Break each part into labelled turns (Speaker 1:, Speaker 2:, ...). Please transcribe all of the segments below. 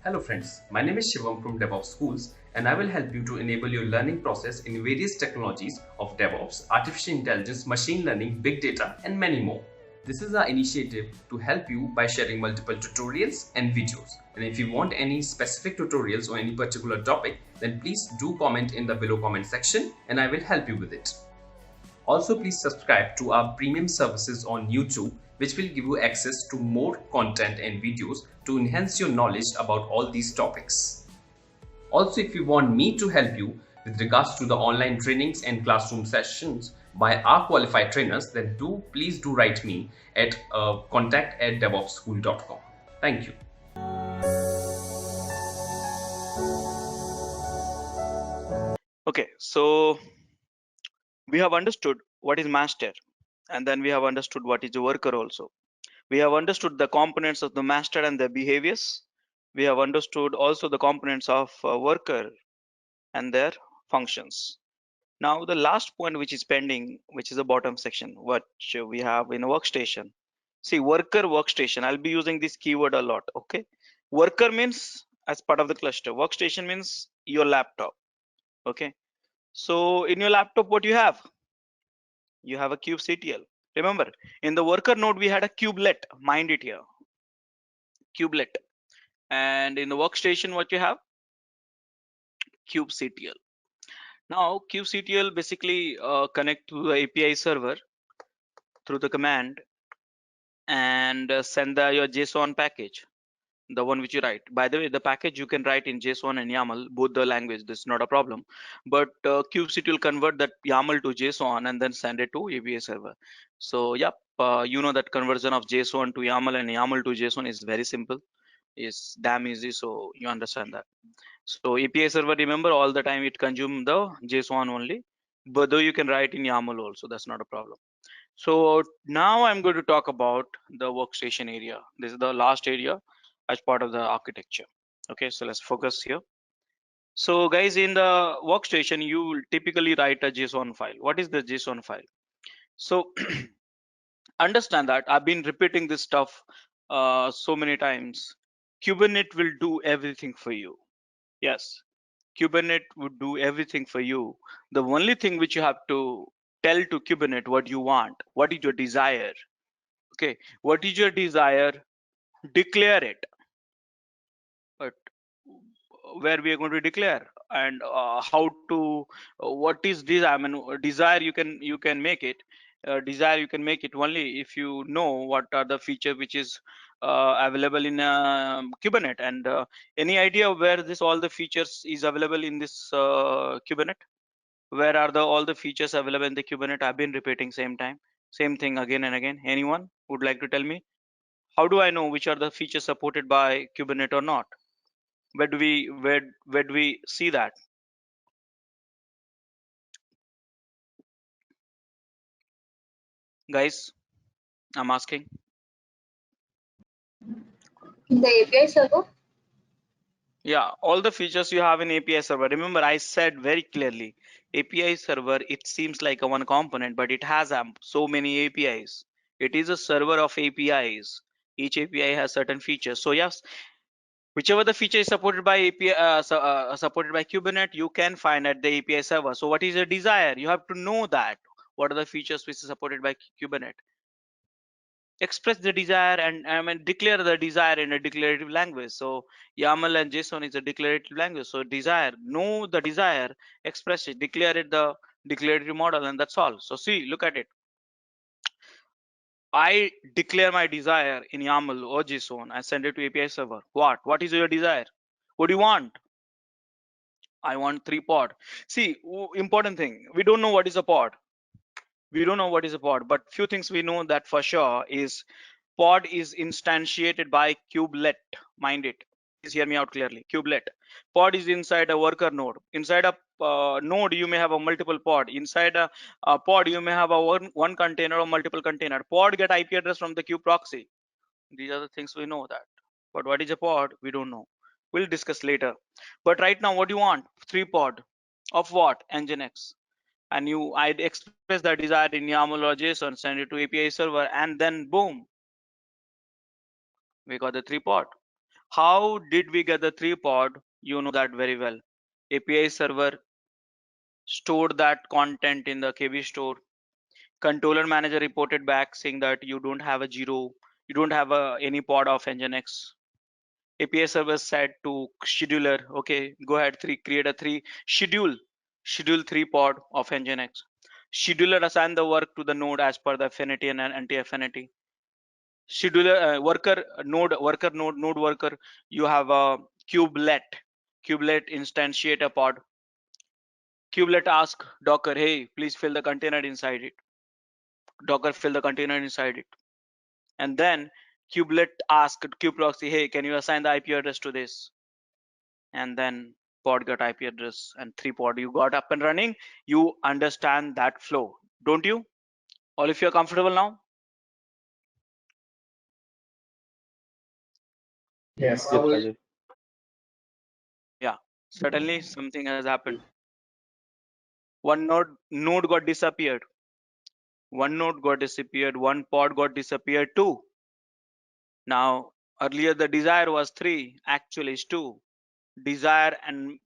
Speaker 1: Hello friends, my name is Shivam from DevOps Schools and I will help you to enable your learning process in various technologies of DevOps, artificial intelligence, machine learning, big data and many more. This is our initiative to help you by sharing multiple tutorials and videos. And if you want any specific tutorials on any particular topic, then please do comment in the below comment section and I will help you with it. Also, please subscribe to our premium services on YouTube, which will give you access to more content and videos to enhance your knowledge about all these topics. Also, if you want me to help you with regards to the online trainings and classroom sessions by our qualified trainers, then please do write me at contact@devopsschool.com. Thank you.
Speaker 2: Okay, so we have understood what is master, and then we have understood what is a worker also. We have understood the components of the master and their behaviors. We have understood also the components of worker and their functions. Now the last point which is pending, which is the bottom section, what we have in a workstation. See, worker workstation, I'll be using this keyword a lot. Okay, worker means as part of the cluster, workstation means your laptop. Okay, so in your laptop what you have a kubectl. Remember, in the worker node we had a kubelet. Mind it here, kubelet. And in the workstation what you have, kubectl. Now kubectl basically connect to the API server through the command and send your JSON package, the one which you write. By the way, the package you can write in JSON and YAML, both the language. This is not a problem. But kubectl will convert that YAML to JSON and then send it to API server. So yep, you know that conversion of JSON to YAML and YAML to JSON is very simple. It's damn easy. So you understand that. So API server, remember, all the time it consume the JSON only, but though you can write in YAML also, that's not a problem. So now I'm going to talk about the workstation area. This is the last area as part of the architecture. Okay, so let's focus here. So guys, in the workstation, you will typically write a JSON file. What is the JSON file? So understand that I've been repeating this stuff so many times. Kubernetes will do everything for you. Yes, Kubernetes would do everything for you. The only thing which you have to tell to Kubernetes what you want, what is your desire. Okay, what is your desire? Declare it. But where we are going to declare and how to what is this? I mean, desire you can make it. Desire you can make it only if you know what are the features which is available in Kubernetes, and any idea where this all the features is available in this Kubernetes? Where are the all the features available in the Kubernetes? I've been repeating same thing again and again. Anyone would like to tell me? How do I know which are the features supported by Kubernetes or not? Where do we see that? Guys, I'm asking.
Speaker 3: In the API server?
Speaker 2: Yeah, all the features you have in API server. Remember, I said very clearly, API server, it seems like a one component, but it has so many APIs. It is a server of APIs. Each API has certain features. So yes, whichever the feature is supported by API, supported by Kubernetes, you can find at the API server. So what is your desire? You have to know that. What are the features which is supported by Kubernetes? Express the desire and I mean declare the desire in a declarative language. So YAML and JSON is a declarative language. So desire, know the desire, express it, declare it the declarative model, and that's all. So see, look at it. I declare my desire in YAML or JSON. I send it to API server. What is your desire? What do you want? I want 3 pod. See, important thing, we don't know what is a pod. We don't know what is a pod, but few things we know that for sure is pod is instantiated by kubelet. Mind it. Please hear me out clearly. Kubelet. Pod is inside a worker node. Inside a node, you may have a multiple pod. Inside a pod, you may have a one container or multiple container. Pod get IP address from the kube proxy. These are the things we know that. But what is a pod? We don't know. We'll discuss later. But right now, what do you want? 3 pod of what? Nginx. And I'd express the desire in YAML or JSON, send it to API server, and then boom, we got the 3 pod. How did we get the 3-pod? You know that very well. API server stored that content in the KB store. Controller manager reported back saying that you don't have a zero, you don't have any pod of Nginx. API server said to scheduler, okay, go ahead, create a schedule 3-pod of Nginx. Scheduler assign the work to the node as per the affinity and anti-affinity. Scheduler node worker, you have a kubelet instantiate a pod. Kubelet ask Docker, hey, please fill the container inside it. Docker fill the container inside it. And then kubelet ask kubeproxy, hey, can you assign the IP address to this? And then pod got IP address and 3-pod you got up and running. You understand that flow, don't you? All if you're comfortable now?
Speaker 4: Yes, Rajesh.
Speaker 2: Yeah, suddenly something has happened. One node got disappeared. One node got disappeared. One pod got disappeared too. Now earlier the desire was 3, actual is 2. Desire and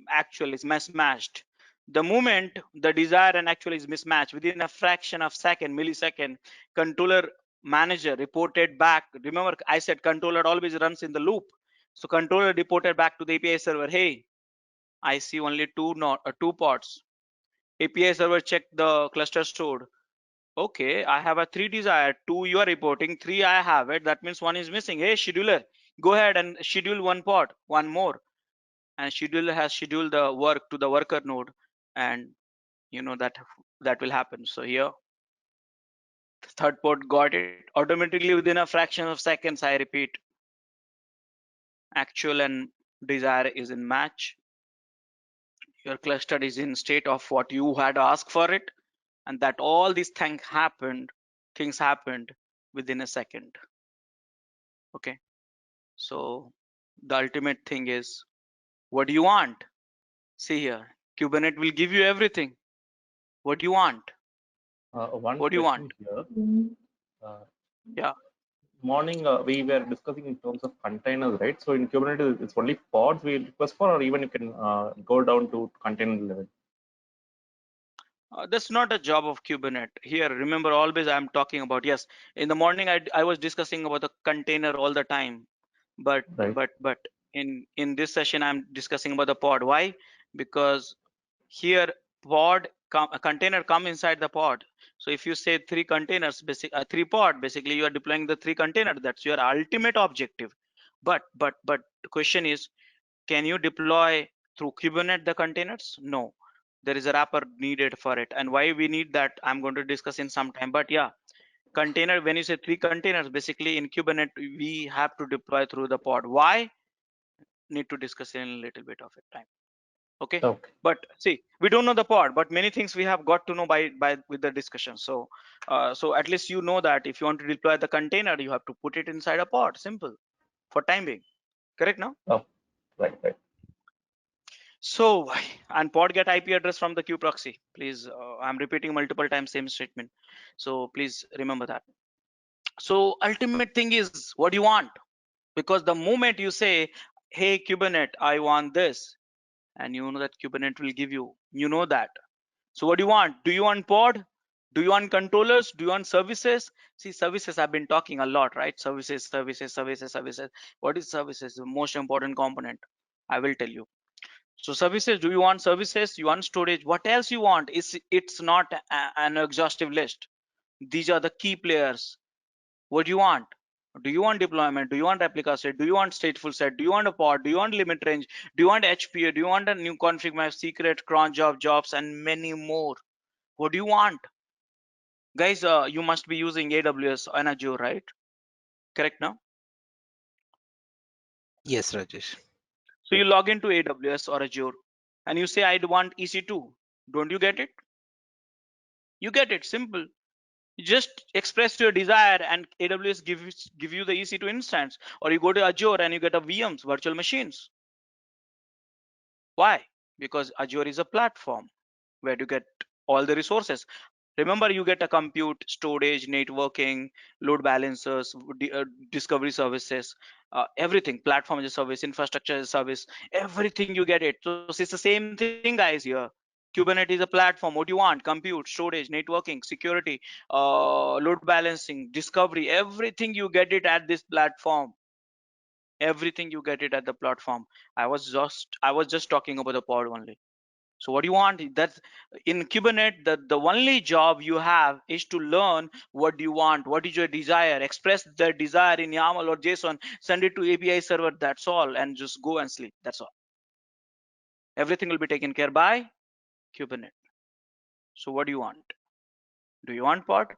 Speaker 2: actual is mismatched. The moment the desire and actual is mismatched, within a fraction of millisecond, controller manager reported back. Remember I said controller always runs in the loop. So controller reported back to the API server, hey, I see only two pods. API server checked the cluster stored. Okay, I have a 3 desire, 2 you are reporting, 3 I have it. That means 1 is missing. Hey, scheduler, go ahead and schedule 1 pod, 1 more. And scheduler has scheduled the work to the worker node, and you know that will happen. So here, the 3rd pod got it automatically within a fraction of seconds. I repeat, actual and desire is in match. Your cluster is in state of what you had asked for it, and that all these things happened within a second. Okay, so the ultimate thing is, what do you want? See here, Kubernetes will give you everything. What do you want?
Speaker 4: One
Speaker 2: What do you
Speaker 4: question
Speaker 2: want?
Speaker 4: here.
Speaker 2: Yeah.
Speaker 4: Morning, we were discussing in terms of containers, right? So in Kubernetes, it's only pods we request for, or even you can go down to container level.
Speaker 2: That's not a job of Kubernetes. Here, remember, always I'm talking about, yes, in the morning I was discussing about the container all the time, but
Speaker 4: Right.
Speaker 2: but in this session I'm discussing about the pod. Why? Because here a container come inside the pod. So if you say 3 containers, 3 pod, basically you are deploying the 3 container. That's your ultimate objective. But the question is, can you deploy through Kubernetes the containers? No, there is a wrapper needed for it. And why we need that, I'm going to discuss in some time. But yeah, container, when you say 3 containers, basically in Kubernetes, we have to deploy through the pod. Why? Need to discuss in a little bit of it time. Okay. But see, we don't know the pod, but many things we have got to know by with the discussion. So so at least you know that if you want to deploy the container, you have to put it inside a pod. Simple, for time being. Correct now?
Speaker 4: Oh, right.
Speaker 2: So, and pod get IP address from the kubeproxy. Please, I'm repeating multiple times same statement. So please remember that. So ultimate thing is, what do you want? Because the moment you say, hey Kubernetes, I want this, and you know that Kubernetes will give you, you know that. So what do you want? Do you want pod? Do you want controllers? Do you want services? See, services I've been talking a lot, right? Services. What is services? The most important component. I will tell you. So services, do you want services? You want storage? What else you want? It's not an exhaustive list. These are the key players. What do you want? Do you want deployment? Do you want replica set? Do you want stateful set? Do you want a pod? Do you want limit range? Do you want HPA? Do you want a new config map, secret, cron jobs, and many more? What do you want? Guys, you must be using AWS and Azure, right? Correct now?
Speaker 5: Yes, Rajesh.
Speaker 2: So you log into AWS or Azure and you say, I want EC2. Don't you get it? You get it, simple. You just express your desire and AWS give you the EC2 instance, or you go to Azure and you get a VMs, virtual machines. Why? Because Azure is a platform where you get all the resources. Remember, you get a compute, storage, networking, load balancers, discovery services, everything, platform as a service, infrastructure as a service, everything you get it. So it's the same thing, guys, here. Kubernetes is a platform. What do you want? Compute, storage, networking, security, load balancing, discovery, everything you get it at this platform. Everything you get it at the platform. I was just talking about the pod only. So what do you want? That's in Kubernetes, the only job you have is to learn what do you want, what is your desire, express the desire in YAML or JSON, send it to API server, that's all, and just go and sleep. That's all. Everything will be taken care by Kubernetes. So what do you want? Do you want pod?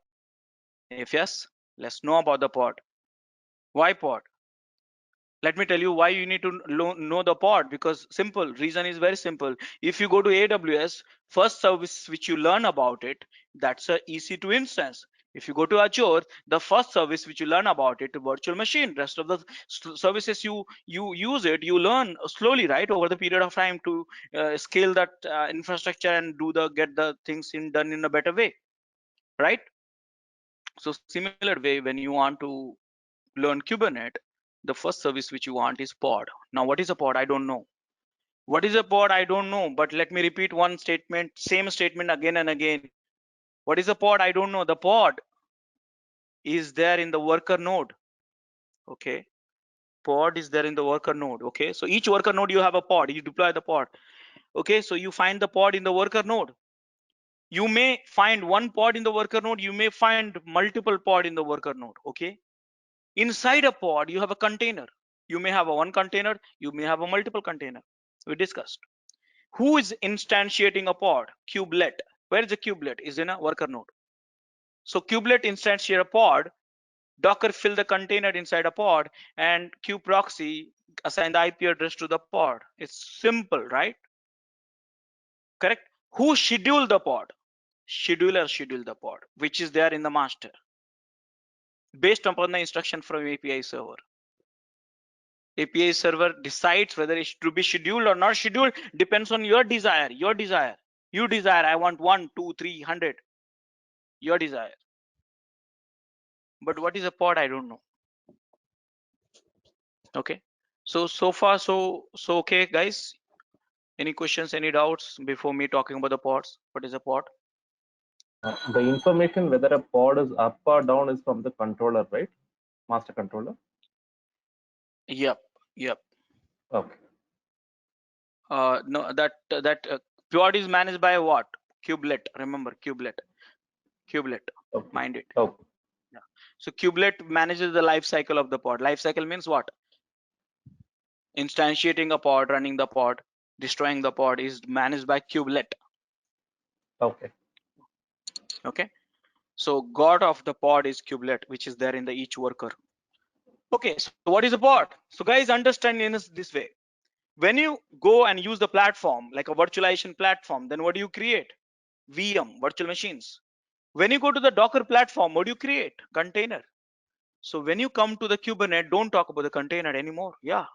Speaker 2: If yes, let's know about the pod. Why pod? Let me tell you why you need to know the pod, because simple reason is very simple. If you go to AWS, first service which you learn about it, that's a EC2 instance. If you go to Azure, the first service which you learn about it, virtual machine. Rest of the services you use it, you learn slowly, right, over the period of time to scale that infrastructure and get the things done in a better way, right? So similar way, when you want to learn Kubernetes, the first service which you want is pod. Now, what is a pod? I don't know. What is a pod? I don't know. But let me repeat one statement, same statement again and again. What is a pod? I don't know. The pod is there in the worker node. Okay. Pod is there in the worker node. Okay. So each worker node, you have a pod. You deploy the pod. Okay. So you find the pod in the worker node. You may find one pod in the worker node. You may find multiple pod in the worker node. Okay. Inside a pod, you have a container. You may have a one container, you may have a multiple container. We discussed. Who is instantiating a pod? Kubelet. Where is the kubelet? Is in a worker node. So kubelet instantiate a pod, Docker fill the container inside a pod, and kubeproxy assign the IP address to the pod. It's simple, right? Correct. Who schedule the pod? Scheduler schedule the pod, which is there in the master, based upon the instruction from API server. API server decides whether it should be scheduled or not scheduled, depends on your desire. You desire, I want 1, 2, 3, 100. Your desire. But what is a pod? I don't know. Okay. So far, so okay, guys. Any questions, any doubts before me talking about the pods? What is a pod?
Speaker 4: The information whether a pod is up or down is from the controller, right? Master controller.
Speaker 2: Yep.
Speaker 4: Okay.
Speaker 2: No, that pod is managed by what? Kubelet. Remember, kubelet.
Speaker 4: Okay.
Speaker 2: Mind it.
Speaker 4: Okay.
Speaker 2: Yeah. So kubelet manages the life cycle of the pod. Life cycle means what? Instantiating a pod, running the pod, destroying the pod is managed by kubelet.
Speaker 4: Okay.
Speaker 2: Okay. So god of the pod is kubelet, which is there in the each worker. Okay. So what is a pod? So guys, understand in this way. When you go and use the platform like a virtualization platform, then what do you create? VM, virtual machines. When you go to the Docker platform, what do you create? Container. So when you come to the Kubernetes, don't talk about the container anymore. Yeah,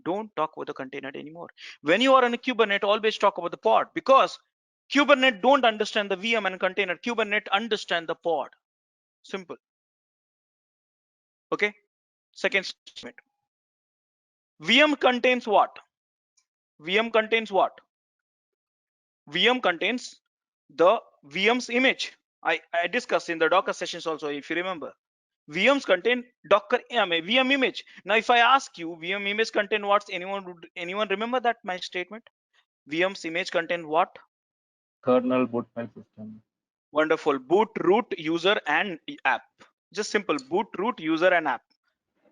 Speaker 2: don't talk about the container anymore. When you are on a Kubernetes, always talk about the pod, because Kubernetes don't understand the VM and container. Kubernetes understand the pod. Simple. Okay. Second statement. VM contains what? VM contains what? VM contains the VM's image. I discussed in the Docker sessions also, if you remember. VMs contain Docker VM image. Now, if I ask you VM image contain what? Anyone remember that my statement? VM's image contain what?
Speaker 4: Kernel, boot file system.
Speaker 2: Wonderful. Boot, root, user, and app. Just simple. Boot, root, user, and app.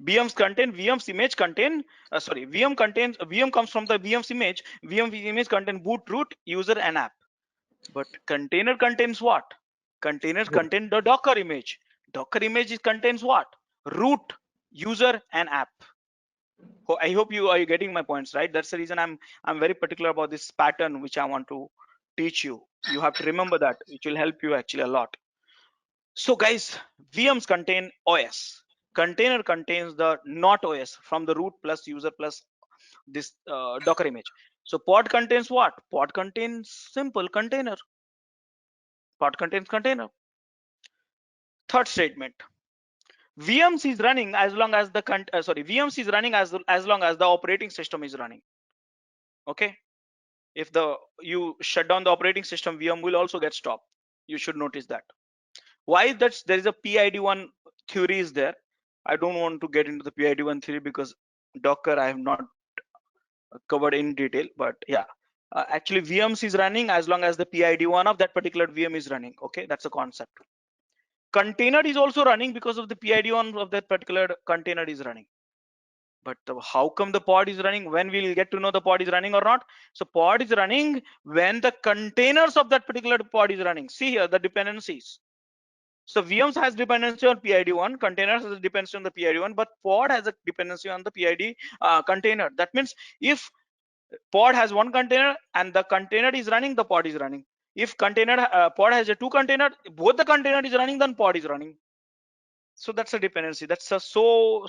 Speaker 2: VMs image contain. VM comes from the VM's image. VM image contain boot, root, user, and app. But container contains what? Containers contain the Docker image. Docker image contains what? Root, user, and app. I hope you are getting my points, right? That's the reason I'm very particular about this pattern which I want to teach you. You have to remember that, which will help you actually a lot. So guys, VMs contain OS. Container contains the not OS from the root plus user plus this Docker image. So pod contains what? Pod contains simple container. Pod contains container. Third statement. VMs is running as long as the VMs is running as long as the operating system is running. Okay. If you shut down the operating system, VM will also get stopped. You should notice that. Why that there is a PID1 theory is there. I don't want to get into the PID1 theory because Docker I have not covered in detail, but yeah, actually VMs is running as long as the PID1 of that particular VM is running. Okay, that's a concept. Container is also running because of the PID1 of that particular container is running. But how come the pod is running? When we'll get to know the pod is running or not? So pod is running when the containers of that particular pod is running. See here the dependencies. So VMs has dependency on PID1, containers has a dependency on the PID1, but pod has a dependency on the PID container. That means if pod has one container and the container is running, the pod is running. If container pod has a two container, both the container is running, then pod is running. So that's a dependency. That's a so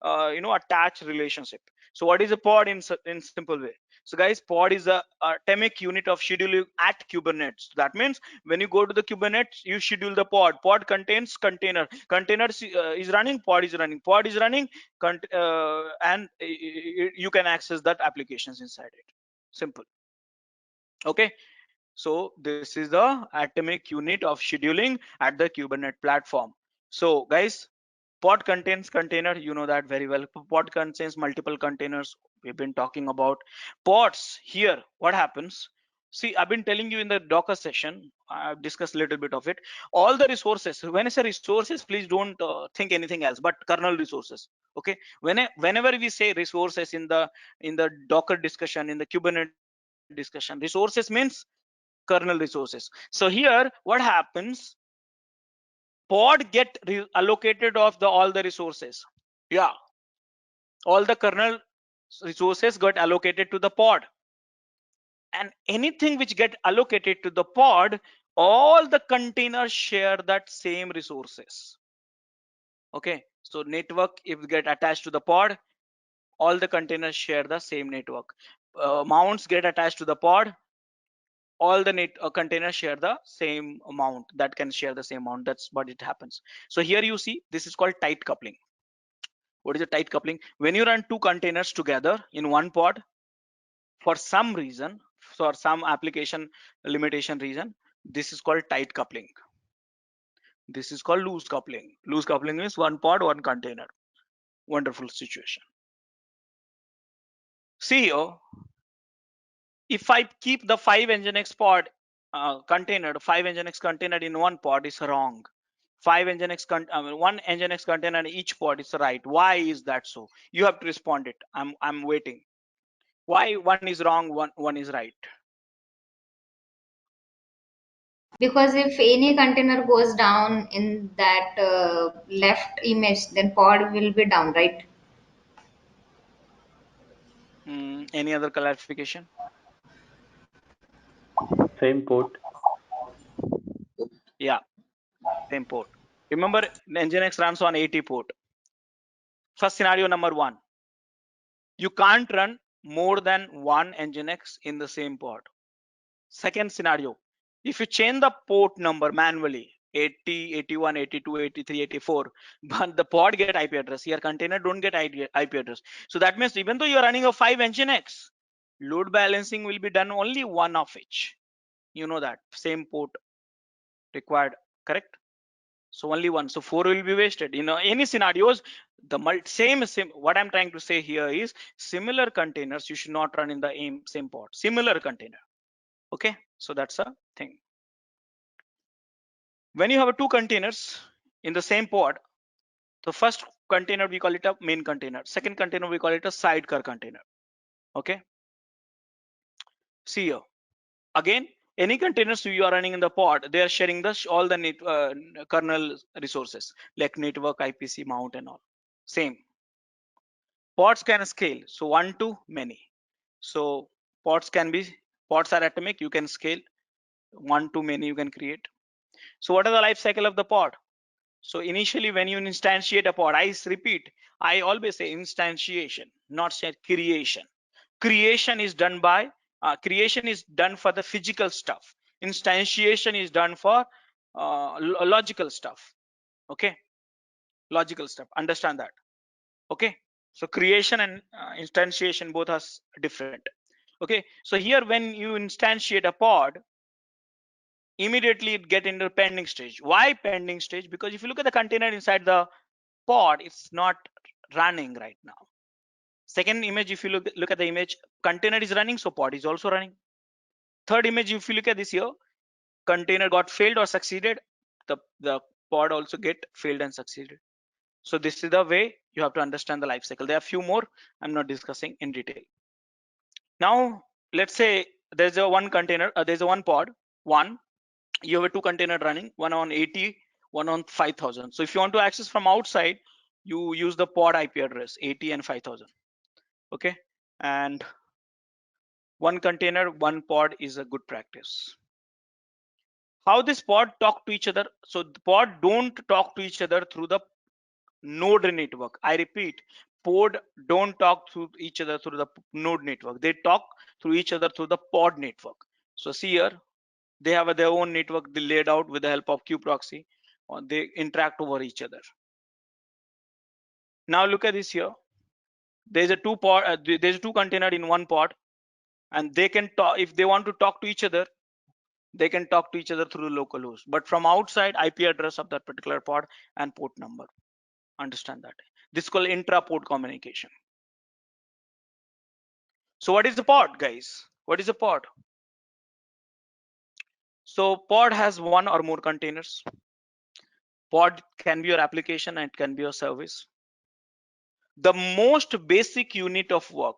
Speaker 2: attached relationship. So what is a pod in simple way? So guys, pod is a atomic unit of scheduling at Kubernetes. That means when you go to the Kubernetes, you schedule the pod. Pod contains container. Container is running, pod is running. Pod is running, and you can access that applications inside it. Simple. Okay. So this is the atomic unit of scheduling at the Kubernetes platform. So guys, pod contains container, you know that very well. Pod contains multiple containers. We've been talking about pods here. What happens? See, I've been telling you in the Docker session, I've discussed a little bit of it. All the resources, when I say resources, please don't think anything else, but kernel resources. Okay. Whenever we say resources in the Docker discussion, in the Kubernetes discussion, resources means kernel resources. So here what happens, pod get allocated of all the resources. Yeah, all the kernel resources got allocated to the pod, and anything which get allocated to the pod, all the containers share that same resources. Okay, so network if get attached to the pod, all the containers share the same network. Mounts get attached to the pod, all the containers share the same amount, that can share the same amount. That's what it happens. So here you see this is called tight coupling. What is a tight coupling? When you run two containers together in one pod, for some reason, for some application limitation reason, this is called tight coupling. This is called loose coupling. Loose coupling means one pod, one container. Wonderful situation. See here, if I keep the 5 Nginx pod container, 5 Nginx container in one pod is wrong. 5 Nginx one Nginx container in each pod is right. Why is that so? You have to respond it. I'm waiting. Why one is wrong, one is right?
Speaker 3: Because if any container goes down in that left image, then pod will be down, right?
Speaker 2: Any other clarification?
Speaker 4: Same port.
Speaker 2: Yeah, same port. Remember, Nginx runs on 80 port. First scenario number 1. You can't run more than one Nginx in the same pod. Second scenario, if you change the port number manually, 80, 81, 82, 83, 84, but the pod get IP address, here container don't get IP address. So that means even though you're running a 5 Nginx, load balancing will be done only one of each. You know that, same port required, correct? So only one, so 4 will be wasted. Any scenarios, the same what I'm trying to say here is similar containers you should not run in the same pod, similar container. Okay, so that's a thing. When you have two containers in the same pod, the first container we call it a main container, second container we call it a sidecar container. Okay, see here again, any containers you are running in the pod, they are sharing all the kernel resources like network, IPC, mount and all. Same. Pods can scale, so one to many. So pods are atomic, you can scale, one to many you can create. So what is the life cycle of the pod? So initially when you instantiate a pod, I repeat, I always say instantiation, not say creation. Creation is done for the physical stuff. instantiation is done for logical stuff. Okay, logical stuff, understand that. Okay, so creation and instantiation both are different. Okay, so here when you instantiate a pod, immediately it get into pending stage. Why pending stage? Because if you look at the container inside the pod, it's not running right now. Second image, if you look at the image, container is running, so pod is also running. Third image, if you look at this here, container got failed or succeeded, the pod also get failed and succeeded. So this is the way you have to understand the life cycle. There are few more I'm not discussing in detail. Now let's say there's a one container, there's a one pod, one, you have a two container running, one on 80, one on 5000. So if you want to access from outside, you use the pod IP address 80 and 5000. Okay, and one container, one pod is a good practice. How this pod talk to each other? So the pod don't talk to each other through the node network. I repeat, pod don't talk to each other through the node network. They talk through each other through the pod network. So see here, they have their own network they laid out with the help of kube-proxy, or they interact over each other. Now look at this here. There's a there's two container in one pod, and they can talk. If they want to talk to each other, they can talk to each other through localhost, but from outside IP address of that particular pod and port number. Understand that. This is called intra-pod communication. So what is the pod, guys? What is a pod? So pod has one or more containers. Pod can be your application and it can be your service. The most basic unit of work.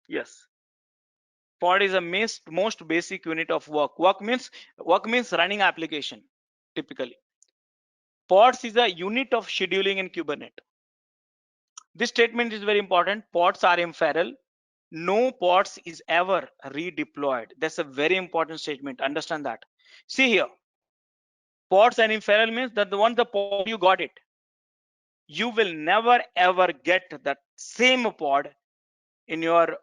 Speaker 2: Yes. Pod is a most basic unit of work. Work means running application typically. Pods is a unit of scheduling in Kubernetes. This statement is very important. Pods are ephemeral. No pods is ever redeployed. That's a very important statement. Understand that. See here. Pods and ephemeral means that the one the pod you got it, you will never ever get that same pod in your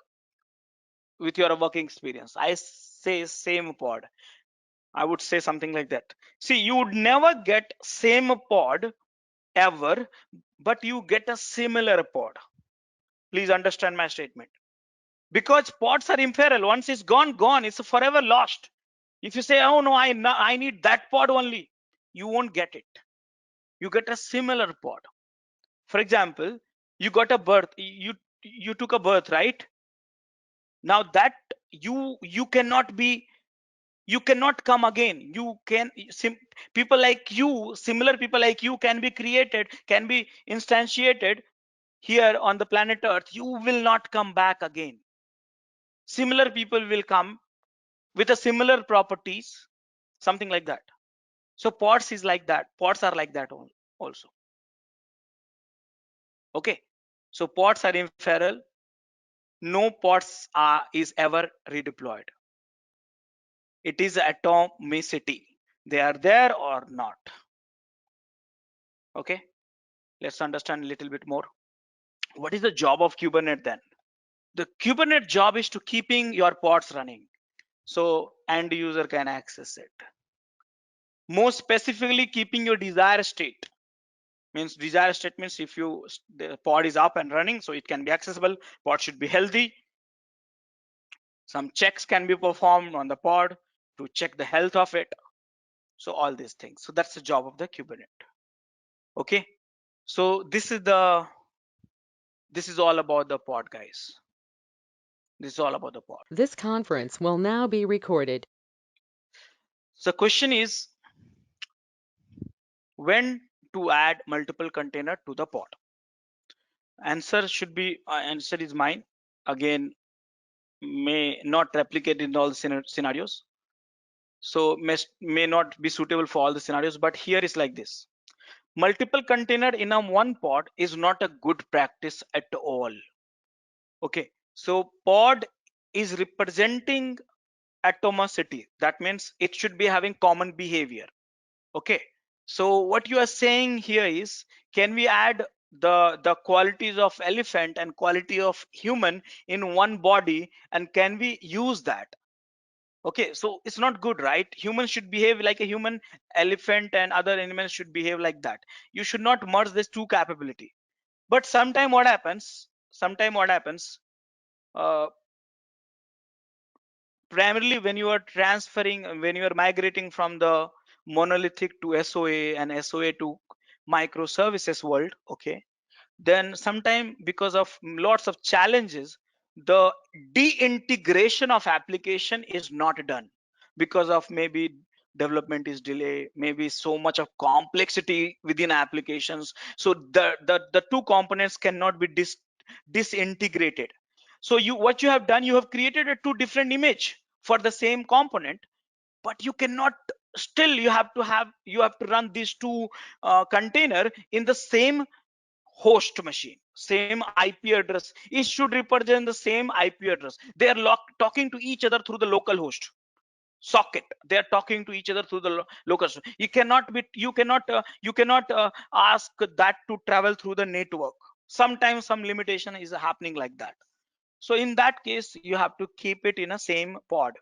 Speaker 2: with your working experience. I say same pod. I would say something like that. See, you would never get same pod ever, but you get a similar pod. Please understand my statement. Because pods are ephemeral. Once it's gone, it's forever lost. If you say, oh no, I need that pod only, you won't get it. You get a similar pod. For example, you got a birth, you took a birth, right? Now that you cannot come again. You can people like you, similar people like you can be created, can be instantiated here on the planet Earth. You will not come back again. Similar people will come with a similar properties, something like that. So pods is like that. Pods are like that also. Okay, so pods are ephemeral. No pods is ever redeployed. It is atomicity. They are there or not. Okay, let's understand a little bit more. What is the job of Kubernetes then? The Kubernetes job is to keeping your pods running, so end user can access it. More specifically, keeping your desired state. Means desired state means if the pod is up and running, so it can be accessible. Pod should be healthy. Some checks can be performed on the pod to check the health of it. So all these things. So that's the job of the Kubernetes. Okay. So this is all about the pod, guys. This is all about the pod.
Speaker 5: This conference will now be recorded.
Speaker 2: So question is, when to add multiple container to the pod? Answer is mine. Again, may not replicate in all the scenarios. So may not be suitable for all the scenarios, but here is like this. Multiple container in a one pod is not a good practice at all. Okay, so pod is representing atomicity. That means it should be having common behavior. Okay, so what you are saying here is, can we add the qualities of elephant and quality of human in one body, and can we use that? Okay, so it's not good, right? Humans should behave like a human, elephant and other animals should behave like that. You should not merge these two capability. But sometime what happens, uh, primarily when you are transferring, when you are migrating from the monolithic to SOA and SOA to microservices world, okay, then sometime because of lots of challenges, the de-integration of application is not done because of maybe development is delay, maybe so much of complexity within applications, so the two components cannot be disintegrated. So what you have done, you have created a two different image for the same component, but you cannot, still you have to run these two container in the same host machine, same IP address. It should represent the same IP address. They are talking to each other through the local host socket. They are talking to each other through the local host. You cannot ask that to travel through the network. Sometimes some limitation is happening like that. So in that case, you have to keep it in a same pod.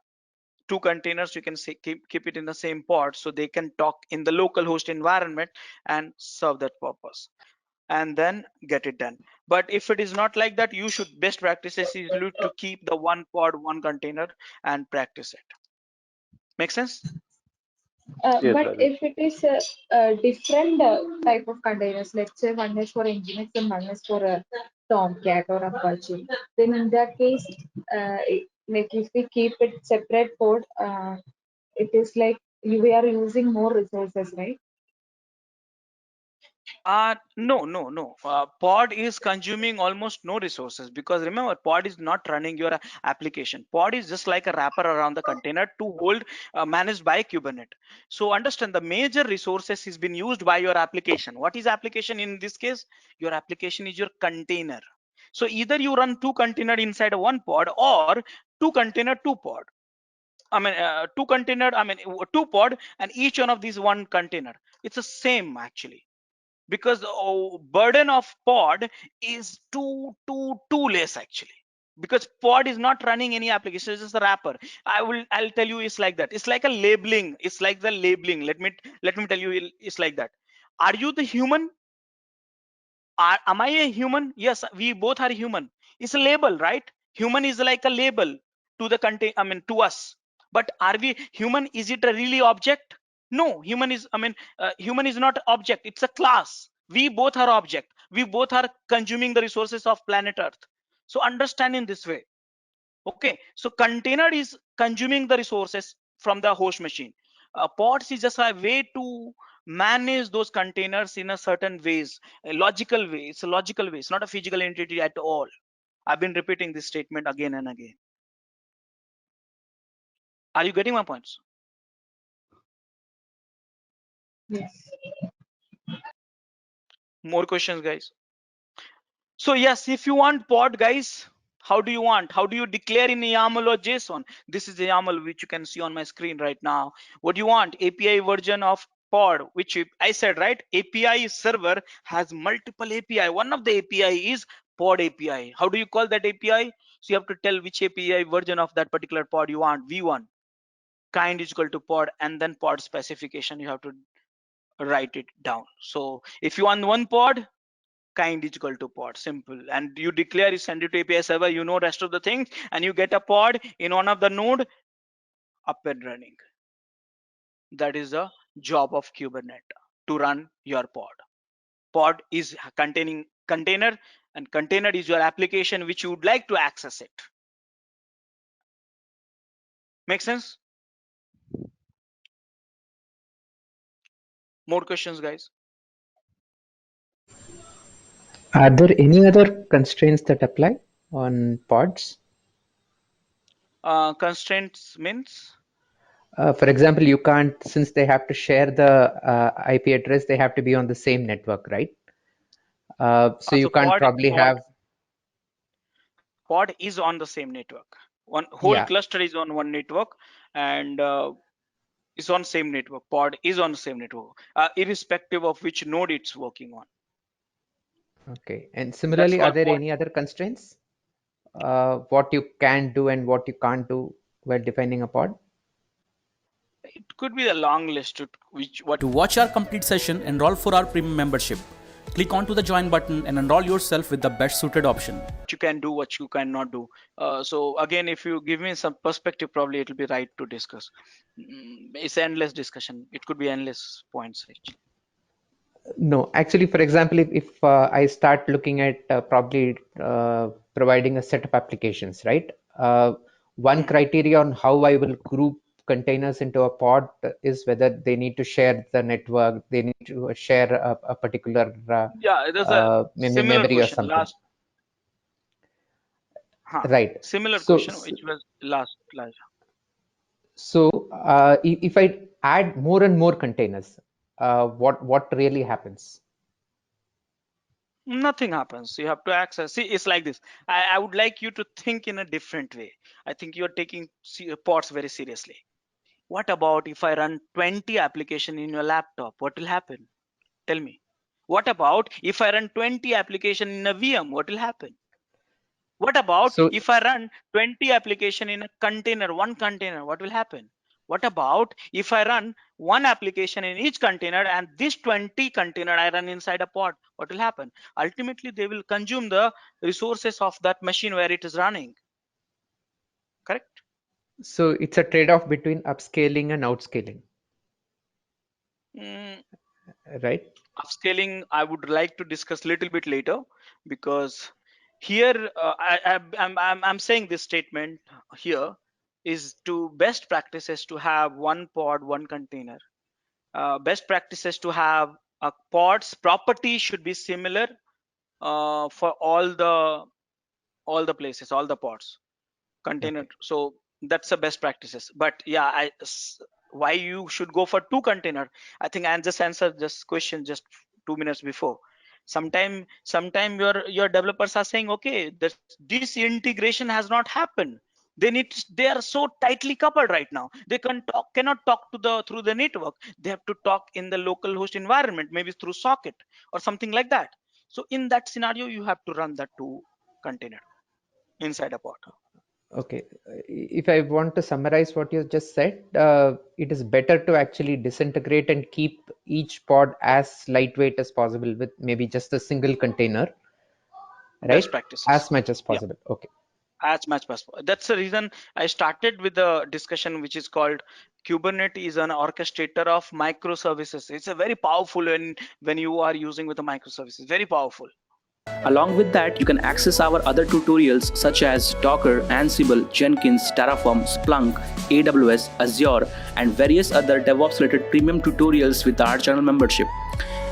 Speaker 2: Two containers, you can say keep it in the same pod so they can talk in the local host environment and serve that purpose, and then get it done. But if it is not like that, you should, best practices is to keep the one pod, one container and practice it. Make sense?
Speaker 4: Yes,
Speaker 6: But
Speaker 4: Rajesh.
Speaker 6: if it is a different type of containers, let's say one is for Nginx and one is for a Tomcat or Apache, then in that case, like if we keep it separate code, it is like we are using more resources, right?
Speaker 2: No. Pod is consuming almost no resources, because remember, pod is not running your application. Pod is just like a wrapper around the container to hold, managed by Kubernetes. So understand, the major resources is been used by your application. What is application in this case? Your application is your container. So either you run two container inside one pod, or two container, two pod. Two container, two pod, and each one of these one container. It's the same actually, because the burden of pod is too less actually, because pod is not running any application, it's just a wrapper. I'll tell you, it's like that. It's like a labeling. It's like the labeling. Let me tell you, it's like that. Are you the human? Am I a human? Yes, we both are human. It's a label, right? Human is like a label to the content, to us. But are we human? Is it a really object? No, human is, human is not object. It's a class. We both are object. We both are consuming the resources of planet Earth. So understand in this way. Okay, so container is consuming the resources from the host machine. Pods is just a way to manage those containers in a certain ways, a logical way. It's a logical way. It's not a physical entity at all. I've been repeating this statement again and again. Are you getting my points?
Speaker 6: Yes.
Speaker 2: More questions, guys? So yes, if you want pod, guys, how do you want? How do you declare in YAML or JSON? This is the YAML which you can see on my screen right now. What do you want? API version of pod, which I said, right? API server has multiple API. One of the API is pod API. How do you call that API? So you have to tell which API version of that particular pod you want. V1 kind is equal to pod, and then pod specification you have to write it down. So if you want one pod, kind is equal to pod, simple. And you declare, you send it to API server, you know rest of the things, and you get a pod in one of the node, up and running. That is the job of Kubernetes, to run your pod. Pod is containing container, and container is your application which you would like to access it. Make sense? More questions, guys?
Speaker 7: Are there any other constraints that apply on pods?
Speaker 2: Constraints means?
Speaker 7: For example, you can't, since they have to share the IP address, they have to be on the same network, right? So you can't probably have.
Speaker 2: Pod is on the same network. One whole
Speaker 7: Yeah.
Speaker 2: cluster is on one network, and is on same network. Pod is on the same network, irrespective of which node it's working on.
Speaker 7: Okay. And
Speaker 2: That's
Speaker 7: similarly, are
Speaker 2: called
Speaker 7: there
Speaker 2: pod.
Speaker 7: any other constraints? What you can do and what you can't do while defining a pod?
Speaker 2: It could be a long list.
Speaker 8: To watch our complete session, enroll for our premium membership. Click onto the join button and enroll yourself with the best suited option.
Speaker 2: What you can do, what you cannot do. So again, if you give me some perspective, probably it will be right to discuss. It's endless discussion. It could be endless points actually.
Speaker 7: No, actually, for example, if I start looking at probably providing a set of applications, right? One criteria on how I will group containers into a pod is whether they need to share the network, they need to share a particular memory or something. Right.
Speaker 2: Similar question, which was last.
Speaker 7: So if I add more and more containers, what really happens?
Speaker 2: Nothing happens. You have to access. See, it's like this. I would like you to think in a different way. I think you are taking pods very seriously. What about if I run 20 applications in your laptop? What will happen? Tell me. What about if I run 20 applications in a VM? What will happen? What about if I run 20 applications in a container, one container? What will happen? What about if I run one application in each container and this 20 container I run inside a pod? What will happen? Ultimately, they will consume the resources of that machine where it is running. Correct?
Speaker 7: So it's a trade-off between upscaling and outscaling. Right?
Speaker 2: Upscaling, I would like to discuss a little bit later, because here I'm saying this statement here is to best practices to have one pod, one container. Best practices to have a pod's property should be similar for all the places, all the pods, container. Okay. So that's the best practices. But yeah, why you should go for two container? I think I just answered this question just 2 minutes before. Sometime your developers are saying, okay, this integration has not happened. They are so tightly coupled right now. They cannot talk through the network. They have to talk in the local host environment, maybe through socket or something like that. So in that scenario, you have to run that two container inside a pod.
Speaker 7: Okay, if I want to summarize what you just said, it is better to actually disintegrate and keep each pod as lightweight as possible with maybe just a single container, right?
Speaker 2: Best practices.
Speaker 7: As much as possible. Yeah. Okay.
Speaker 2: As much as possible. That's the reason I started with the discussion, which is called Kubernetes is an orchestrator of microservices. It's a very powerful when you are using with the microservices. Very powerful.
Speaker 8: Along with that, you can access our other tutorials such as Docker, Ansible, Jenkins, Terraform, Splunk, AWS, Azure, and various other DevOps related premium tutorials with our channel membership.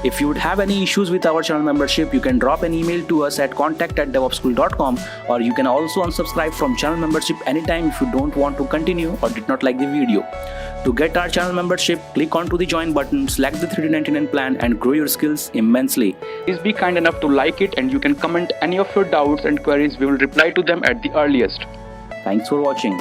Speaker 8: If you would have any issues with our channel membership, you can drop an email to us at contact@devopsschool.com, or you can also unsubscribe from channel membership anytime if you don't want to continue or did not like the video. To get our channel membership, click onto the join button, select the $399 plan and grow your skills immensely. Please be kind enough to like it, and you can comment any of your doubts and queries. We will reply to them at the earliest. Thanks for watching.